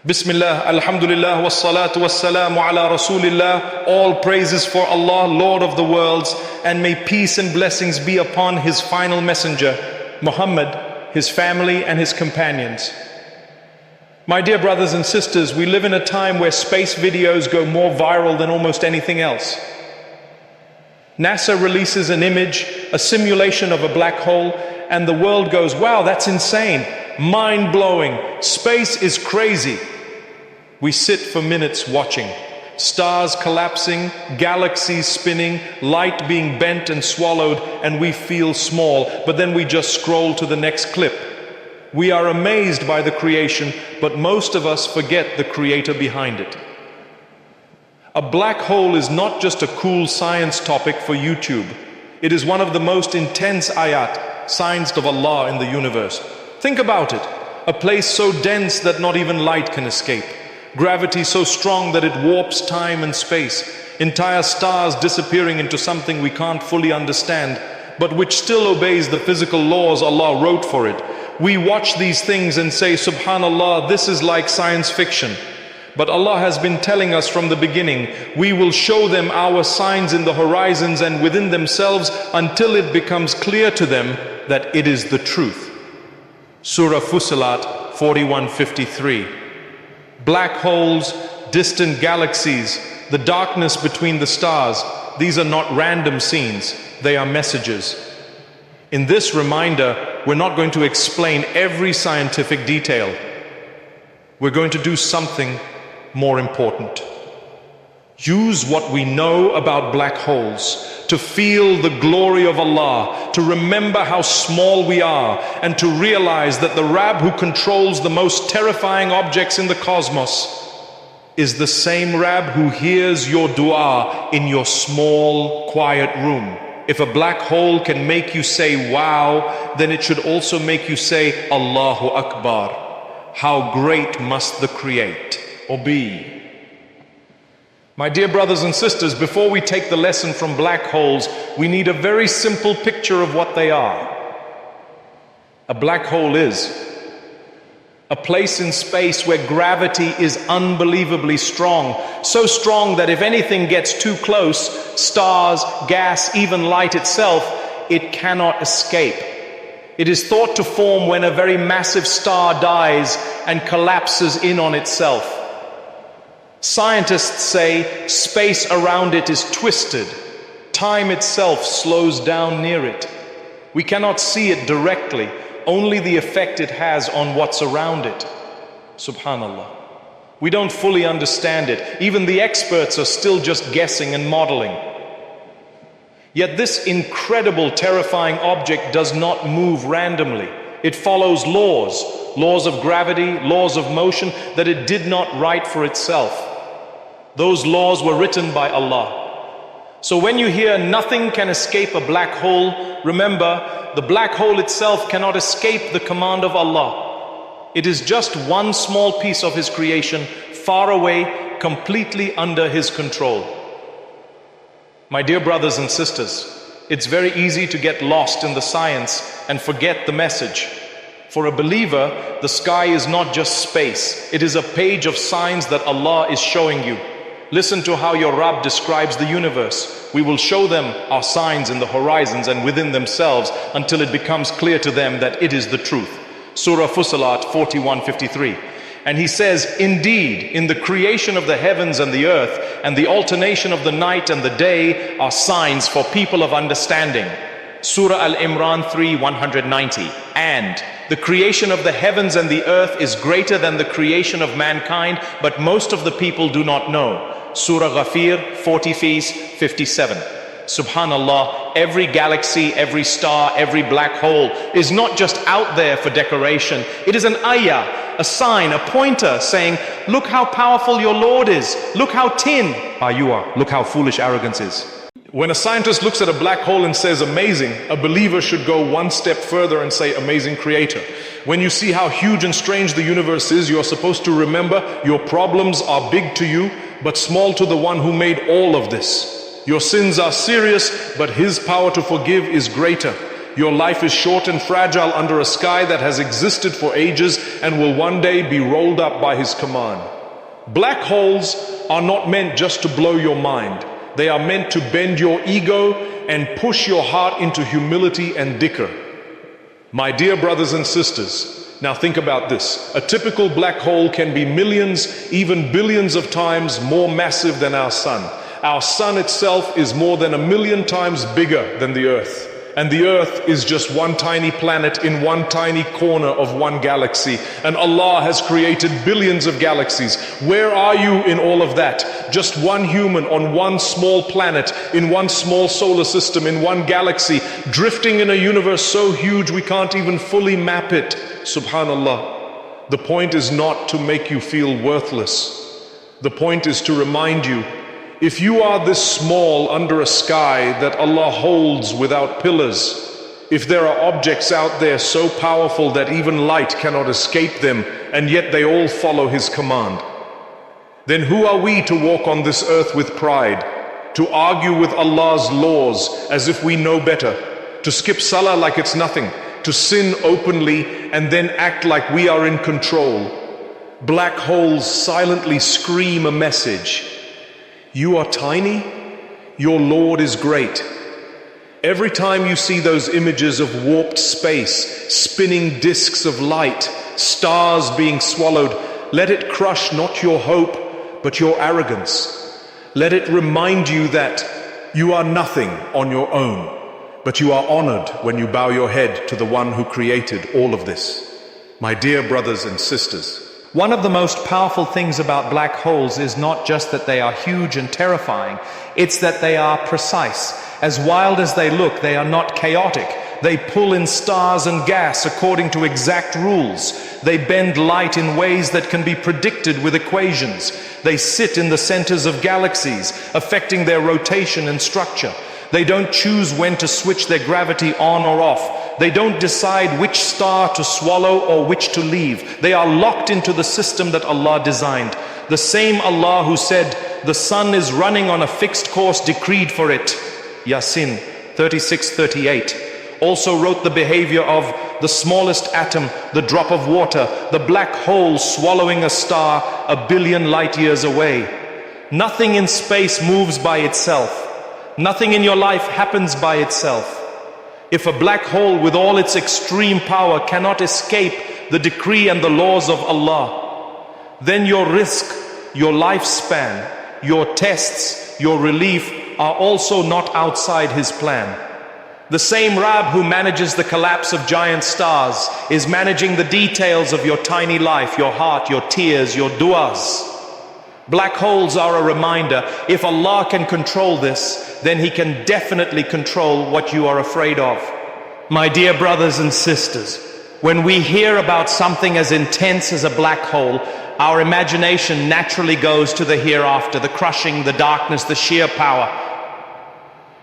Bismillah, alhamdulillah, wassalatu wassalamu ala rasulillah. All praises for Allah, Lord of the worlds, and may peace and blessings be upon His final messenger, Muhammad, his family and his companions. My dear brothers and sisters, we live in a time where space videos go more viral than almost anything else. NASA releases an image, a simulation of a black hole, and the world goes, wow, that's insane. Mind-blowing. Space is crazy. We sit for minutes watching. Stars collapsing, galaxies spinning, light being bent and swallowed, and we feel small, but then we just scroll to the next clip. We are amazed by the creation, but most of us forget the creator behind it. A black hole is not just a cool science topic for YouTube. It is one of the most intense āyāt, signs of Allah in the universe. Think about it. A place so dense that not even light can escape. Gravity so strong that it warps time and space. Entire stars disappearing into something we can't fully understand, but which still obeys the physical laws Allah wrote for it. We watch these things and say, SubhanAllah, this is like science fiction. But Allah has been telling us from the beginning, we will show them our signs in the horizons and within themselves until it becomes clear to them that it is the truth. Surah Fussilat 41:53. Black holes, distant galaxies, the darkness between the stars, these are not random scenes, they are messages. In this reminder, we're not going to explain every scientific detail. We're going to do something more important. Use what we know about black holes to feel the glory of Allah, to remember how small we are, and to realize that the Rabb who controls the most terrifying objects in the cosmos is the same Rabb who hears your dua in your small, quiet room. If a black hole can make you say, wow, then it should also make you say, Allahu Akbar. How great must the Create or be? My dear brothers and sisters, before we take the lesson from black holes, we need a very simple picture of what they are. A black hole is a place in space where gravity is unbelievably strong, so strong that if anything gets too close, stars, gas, even light itself, it cannot escape. It is thought to form when a very massive star dies and collapses in on itself. Scientists say space around it is twisted. Time itself slows down near it. We cannot see it directly, only the effect it has on what's around it. SubhanAllah. We don't fully understand it. Even the experts are still just guessing and modeling. Yet this incredible, terrifying object does not move randomly. It follows laws of gravity, laws of motion that it did not write for itself. Those laws were written by Allah. So when you hear nothing can escape a black hole, remember, the black hole itself cannot escape the command of Allah. It is just one small piece of His creation, far away, completely under His control. My dear brothers and sisters, it's very easy to get lost in the science and forget the message. For a believer, the sky is not just space. It is a page of signs that Allah is showing you. Listen to how your Rabb describes the universe. We will show them our signs in the horizons and within themselves until it becomes clear to them that it is the truth. Surah Fussilat 41:53. And He says, indeed, in the creation of the heavens and the earth and the alternation of the night and the day are signs for people of understanding. Surah Al-Imran 3:190. And the creation of the heavens and the earth is greater than the creation of mankind, but most of the people do not know. Surah Ghafir 40:57. SubhanAllah, every galaxy, every star, every black hole is not just out there for decoration. It is an ayah, a sign, a pointer saying, look how powerful your Lord is. Look how tin you are. Look how foolish arrogance is. When a scientist looks at a black hole and says amazing, a believer should go one step further and say amazing creator. When you see how huge and strange the universe is, you are supposed to remember your problems are big to you, but small to the one who made all of this. Your sins are serious, but His power to forgive is greater. Your life is short and fragile under a sky that has existed for ages and will one day be rolled up by His command. Black holes are not meant just to blow your mind. They are meant to bend your ego and push your heart into humility and dhikr. My dear brothers and sisters, now think about this. A typical black hole can be millions, even billions of times more massive than our sun. Our sun itself is more than 1,000,000 times bigger than the earth. And the earth is just one tiny planet in one tiny corner of one galaxy. And Allah has created billions of galaxies. Where are you in all of that? Just one human on one small planet, in one small solar system, in one galaxy, drifting in a universe so huge we can't even fully map it. SubhanAllah. The point is not to make you feel worthless. The point is to remind you, if you are this small under a sky that Allah holds without pillars, if there are objects out there so powerful that even light cannot escape them, and yet they all follow His command, then who are we to walk on this earth with pride, to argue with Allah's laws as if we know better, to skip salah like it's nothing, to sin openly and then act like we are in control? Black holes silently scream a message. You are tiny, your Lord is great. Every time you see those images of warped space, spinning disks of light, stars being swallowed, let it crush not your hope, but your arrogance. Let it remind you that you are nothing on your own, but you are honored when you bow your head to the one who created all of this. My dear brothers and sisters, one of the most powerful things about black holes is not just that they are huge and terrifying, it's that they are precise. As wild as they look, they are not chaotic. They pull in stars and gas according to exact rules. They bend light in ways that can be predicted with equations. They sit in the centers of galaxies, affecting their rotation and structure. They don't choose when to switch their gravity on or off. They don't decide which star to swallow or which to leave. They are locked into the system that Allah designed. The same Allah who said, the sun is running on a fixed course decreed for it, Yasin 36:38, also wrote the behavior of the smallest atom, the drop of water, the black hole swallowing a star 1 billion light years away. Nothing in space moves by itself. Nothing in your life happens by itself. If a black hole with all its extreme power cannot escape the decree and the laws of Allah, then your risk, your lifespan, your tests, your relief are also not outside His plan. The same Rabb who manages the collapse of giant stars is managing the details of your tiny life, your heart, your tears, your du'as. Black holes are a reminder, if Allah can control this, then He can definitely control what you are afraid of. My dear brothers and sisters, when we hear about something as intense as a black hole, our imagination naturally goes to the hereafter, the crushing, the darkness, the sheer power.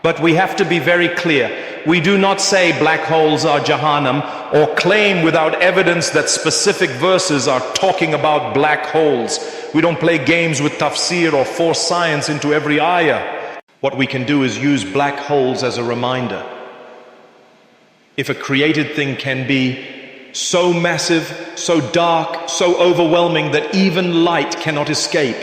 But we have to be very clear. We do not say black holes are Jahannam or claim without evidence that specific verses are talking about black holes. We don't play games with tafsir or force science into every ayah. What we can do is use black holes as a reminder. If a created thing can be so massive, so dark, so overwhelming that even light cannot escape,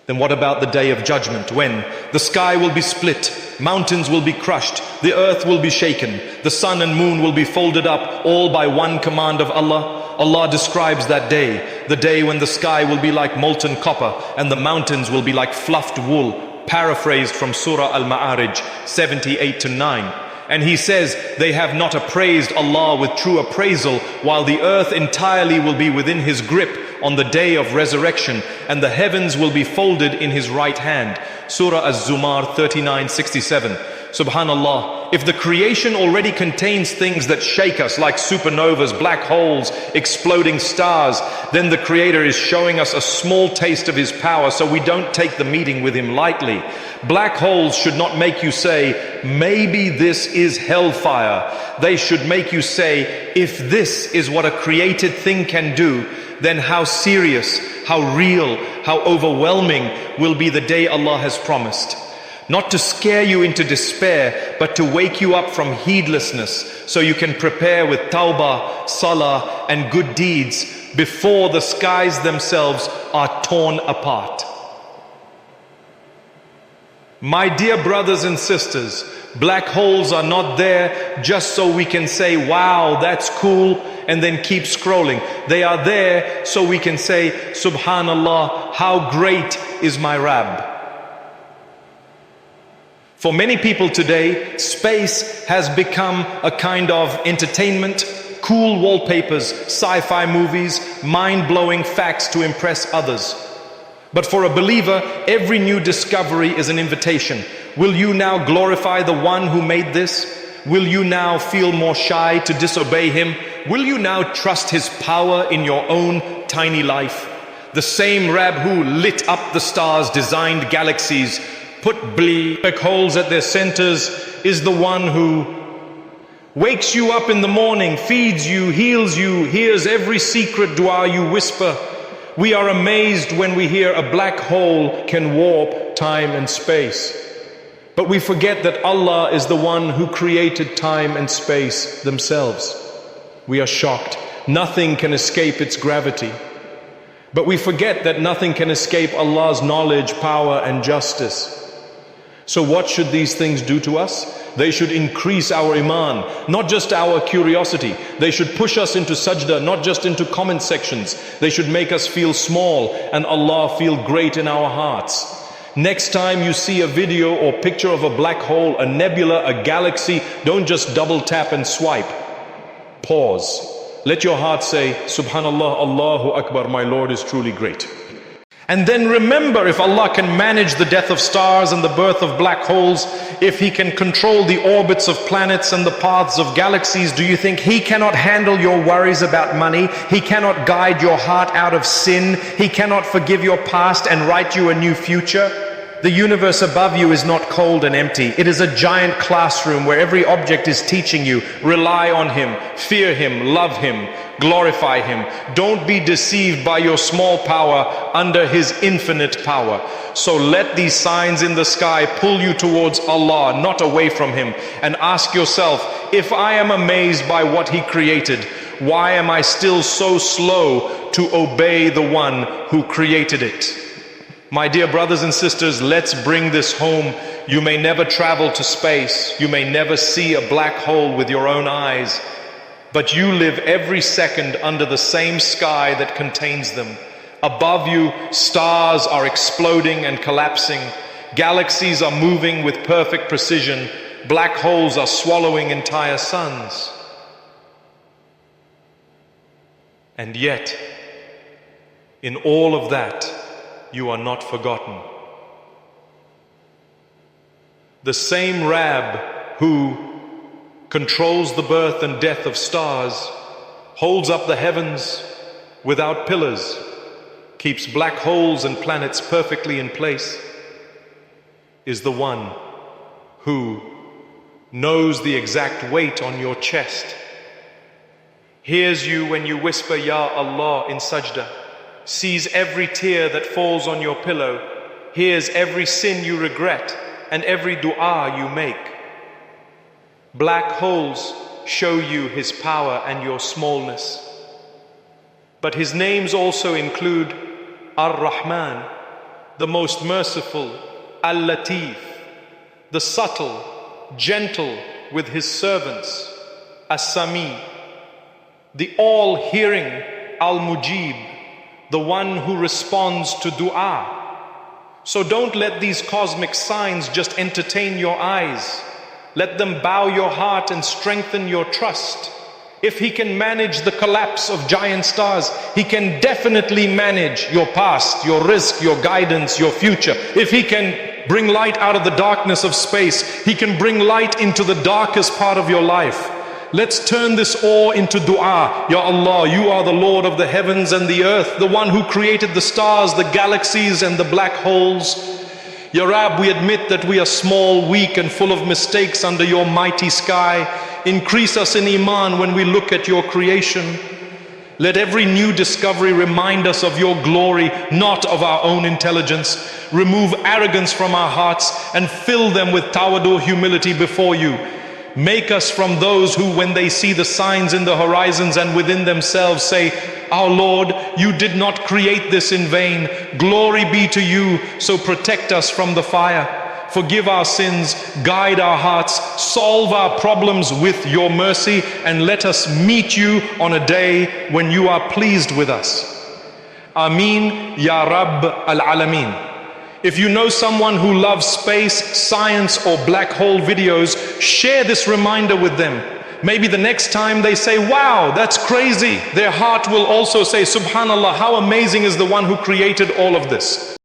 then what about the day of judgment, when the sky will be split, mountains will be crushed, the earth will be shaken, the sun and moon will be folded up, all by one command of Allah? Allah describes that day, the day when the sky will be like molten copper and the mountains will be like fluffed wool, paraphrased from Surah Al-Ma'arij 78-9. And He says, they have not appraised Allah with true appraisal, while the earth entirely will be within His grip on the day of resurrection, and the heavens will be folded in His right hand. Surah Az-Zumar 39:67. SubhanAllah, if the creation already contains things that shake us like supernovas, black holes, exploding stars, then the Creator is showing us a small taste of His power, so we don't take the meeting with Him lightly. Black holes should not make you say, maybe this is hellfire. They should make you say, if this is what a created thing can do, then how serious, how real, how overwhelming will be the day Allah has promised. not to scare you into despair, but to wake you up from heedlessness so you can prepare with tawbah, salah and good deeds before the skies themselves are torn apart. My dear brothers and sisters, black holes are not there just so we can say, wow, that's cool, and then keep scrolling. They are there so we can say, SubhanAllah, how great is my Rabb. For many people today, space has become a kind of entertainment, cool wallpapers, sci-fi movies, mind-blowing facts to impress others. But for a believer, every new discovery is an invitation. Will you now glorify the one who made this? Will you now feel more shy to disobey him? Will you now trust his power in your own tiny life? The same Rabb who lit up the stars, designed galaxies, put black holes at their centers, is the one who wakes you up in the morning, feeds you, heals you, hears every secret dua you whisper. We are amazed when we hear a black hole can warp time and space. But we forget that Allah is the one who created time and space themselves. We are shocked. Nothing can escape its gravity. But we forget that nothing can escape Allah's knowledge, power and justice. So what should these things do to us? They should increase our imān, not just our curiosity. They should push us into sajda, not just into comment sections. They should make us feel small and Allah feel great in our hearts. Next time you see a video or picture of a black hole, a nebula, a galaxy, don't just double tap and swipe. Pause. Let your heart say, SubhanAllah, Allahu Akbar, my Lord is truly great. And then remember, if Allah can manage the death of stars and the birth of black holes, if He can control the orbits of planets and the paths of galaxies, do you think He cannot handle your worries about money? He cannot guide your heart out of sin? He cannot forgive your past and write you a new future? The universe above you is not cold and empty. It is a giant classroom where every object is teaching you. Rely on Him, fear Him, love Him, glorify Him. Don't be deceived by your small power under His infinite power. So let these signs in the sky pull you towards Allah, not away from Him. And ask yourself, if I am amazed by what He created, why am I still so slow to obey the one who created it? My dear brothers and sisters, let's bring this home. You may never travel to space. You may never see a black hole with your own eyes. But you live every second under the same sky that contains them. Above you, stars are exploding and collapsing. Galaxies are moving with perfect precision. Black holes are swallowing entire suns. And yet, in all of that, you are not forgotten. The same Rabb who controls the birth and death of stars, holds up the heavens without pillars, keeps black holes and planets perfectly in place, is the one who knows the exact weight on your chest, hears you when you whisper Ya Allah in sajda, sees every tear that falls on your pillow, hears every sin you regret and every dua you make. Black holes show you His power and your smallness. But His names also include Ar-Rahman, the most merciful, Al-Latif, the subtle, gentle with His servants, As-Sami, the all-hearing, Al-Mujib, the one who responds to dua. So don't let these cosmic signs just entertain your eyes. Let them bow your heart and strengthen your trust. If He can manage the collapse of giant stars, He can definitely manage your past, your rizq, your guidance, your future. If He can bring light out of the darkness of space, He can bring light into the darkest part of your life. Let's turn this awe into dua. Ya Allah, You are the Lord of the heavens and the earth, the one who created the stars, the galaxies and the black holes. Ya Rabb, we admit that we are small, weak and full of mistakes under Your mighty sky. Increase us in imān when we look at Your creation. Let every new discovery remind us of your glory, not of our own intelligence. Remove arrogance from our hearts and fill them with tawadu, humility before you. Make us from those who, when they see the signs in the horizons and within themselves, say, our Lord, you did not create this in vain. Glory be to you, so protect us from the fire. Forgive our sins, guide our hearts, solve our problems with your mercy, and let us meet you on a day when you are pleased with us. Ameen, Ya Rabb al-Alameen. If you know someone who loves space, science, or black hole videos, share this reminder with them. Maybe the next time they say, wow, that's crazy, their heart will also say, SubhanAllah, how amazing is the one who created all of this.